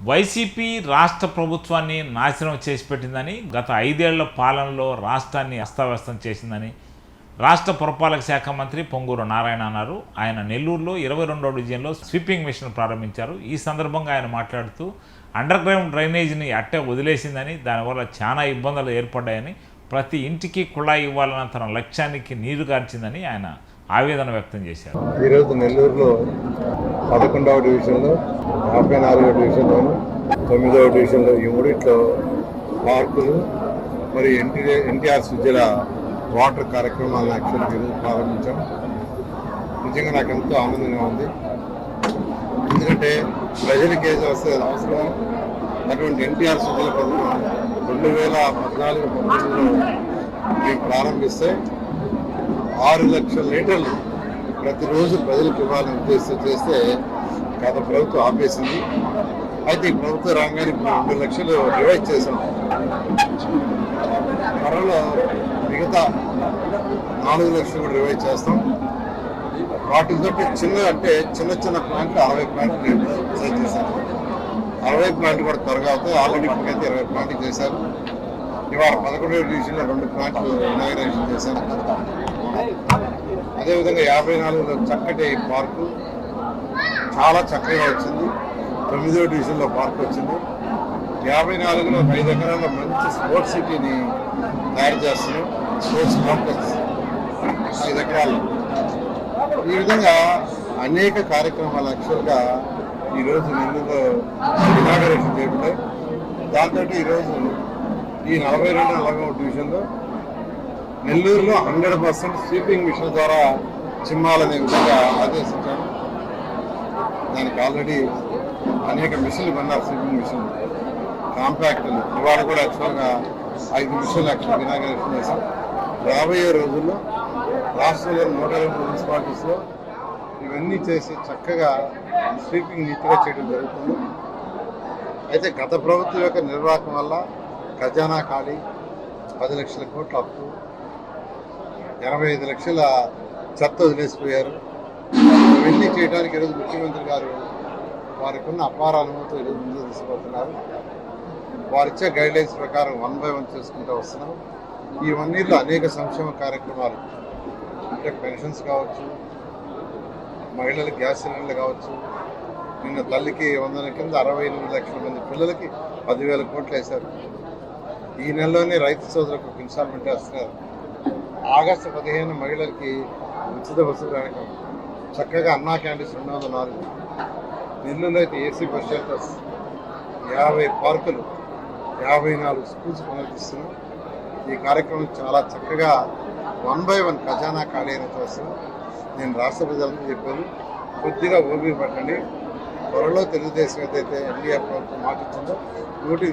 YCP రాష్ట్ర ప్రభుత్వాన్ని నాశనం చేసి పెట్టిందని, గత 5 ఏళ్ల పాలనలో రాష్ట్రాన్ని అస్తవ్యస్తం చేసిందని రాష్ట్ర పురపాలక శాఖ మంత్రి పొంగూరు నారాయణ అన్నారు. ఆయన నెల్లూరులో 22వ డివిజన్లో స్వీపింగ్ మిషన్ ప్రారంభించారు. ఈ సందర్భంగా ఆయన మాట్లాడుతూ అండర్ గ్రౌండ్ డ్రైనేజీని అట్టే వదిలేసిందని, దానివల్ల చాలా ఇబ్బందులు ఏర్పడ్డాయని, ప్రతి ఇంటికి కుళాయి ఇవ్వాలన్న తన లక్ష్యానికి నీరు గార్చిందని ఆయన ఆవేదన వ్యక్తం చేశారు. ఈరోజు నెల్లూరులో 11వ డివిజన్లో, 54వ డివిజన్లోను, 9వ డివిజన్లో ఈ మూడిట్లో పార్కులు మరి ఎన్టీఆర్ సుజల వాటర్ కార్యక్రమాలను యాక్చువల్గా ఈరోజు ప్రారంభించాం. నిజంగా నాకు ఎంతో ఆనందంగా ఉంది. ఎందుకంటే ప్రజలకి ఏది వస్తే అవసరం అటువంటి ఎన్టీఆర్ సుజల పథకం 2014-15లో మేము ప్రారంభిస్తే 6 లక్షల లీటర్లు ప్రతిరోజు ప్రజలకు ఇవ్వాలని ఉద్దేశం చేస్తే గత ప్రభుత్వం ఆపేసింది. అయితే ఈ ప్రభుత్వం రాగానే 2 లక్షలు రివైజ్ చేశాం. త్వరలో మిగతా 4 లక్షలు కూడా రివైజ్ చేస్తాం. వాటితో చిన్న ప్లాంట్లు 60 ప్లాంట్లు డిజైన్ చేశారు. 60 ప్లాంట్లు కూడా త్వరగా అవుతాయి. ఆల్రెడీ ఇప్పటికైతే 20 ప్లాంట్లు చేశారు. ఇవాళ 11వ డివిజన్లో 2 ప్లాంట్లు ఇనాగరేషన్ చేశారు. అదేవిధంగా 54లో చక్కటి పార్కు చాలా చక్కగా వచ్చింది. 9వ డివిజన్లో పార్క్ వచ్చింది. 54లో 5 ఎకరాల మంచి స్పోర్ట్స్ సిటీని తయారు చేస్తున్నాం. స్పోర్ట్స్ కాంప్లెక్స్ 5 ఎకరాలు. ఈ విధంగా అనేక కార్యక్రమాలు యాక్చువల్గా ఈరోజు నెల్లూరులో ఇనాగరేషన్ చేయబడ్డాయి. దాంతో ఈరోజు ఈ 42-43 డివిజన్లో నెల్లూరులో 100% స్వీపింగ్ మిషన్ ద్వారా చిమ్మాలనే విధంగా ఆదేశించాను. దానికి ఆల్రెడీ అనేక మిషన్లు కొన్నారు. స్వీపింగ్ మిషన్ కాంపాక్ట్లు ఇవాళ కూడా యాక్చువల్గా 5 మిషన్లు యాక్చువల్గా ఇనాగరేషన్ చేశాం. రాబోయే రోజుల్లో రాష్ట్రంలోని 120 మున్సిపాలిటీస్లో ఇవన్నీ చేసి చక్కగా స్వీపింగ్ నీట్గా చేయడం జరుగుతుంది. అయితే గత ప్రభుత్వం యొక్క నిర్వాహకం వల్ల ఖజానా ఖాళీ, 10 లక్షల కోట్ల అప్పు, 85 లక్షల చెత్త వదిలేసిపోయారు. ఇవన్నీ చేయడానికి ఈరోజు ముఖ్యమంత్రి గారు వారికి ఉన్న అపార అనుభవంతో ఈరోజు ముందుకు తీసుకుపోతున్నారు. వారిచ్చే గైడ్లైన్స్ ప్రకారం 1 by 1 చేసుకుంటూ వస్తున్నాం. ఈ 1 yearలో అనేక సంక్షేమ కార్యక్రమాలు అంటే పెన్షన్స్ కావచ్చు, మహిళలకు గ్యాస్ సిలిండర్లు కావచ్చు, నిన్న తల్లికి వందన కింద 68 లక్షల మంది పిల్లలకి 10,000 కోట్లు వేశారు. ఈ నెలలోనే రైతు సోదరులకు ఇన్స్టాల్మెంట్ వేస్తున్నారు. ఆగస్టు 15 మహిళలకి ఉచిత బస్సు ప్రయాణం, చక్కగా అన్నా క్యాంటీన్స్ 204, నెల్లూరులో అయితే ఏసీ బస్ షెల్టర్స్, 50 పార్కులు, 54 స్కూల్స్ పునరుద్ధరిస్తున్నాం. ఈ కార్యక్రమం చాలా చక్కగా 1 by 1 ఖజానా ఖాళీ అయిన చేస్తున్నాం. నేను రాష్ట్ర ప్రజలకు చెప్పాను, కొద్దిగా ఓపిక పట్టండి. త్వరలో తెలుగుదేశం ఏదైతే ఎన్డీఏ ప్రభుత్వం మాట ఇచ్చిందో 100